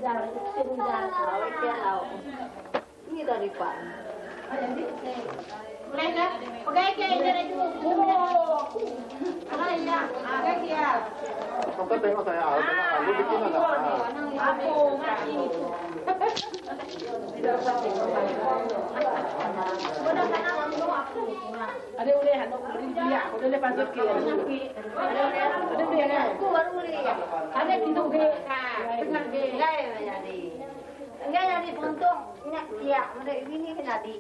Sindan, kalau ini dari Pak. Mereka, pakai kayak ini juga. Ada ya, ada dia. Sampai tengok saya, lu bikin ada. Aku ngasih. Ada udah, udah lepas sikit. Ada dia kan? Aku baru beli. Ada pintu BK, Dengan biaya jadi. Enggak jadi untung. Ini ya, mereka ini kena di.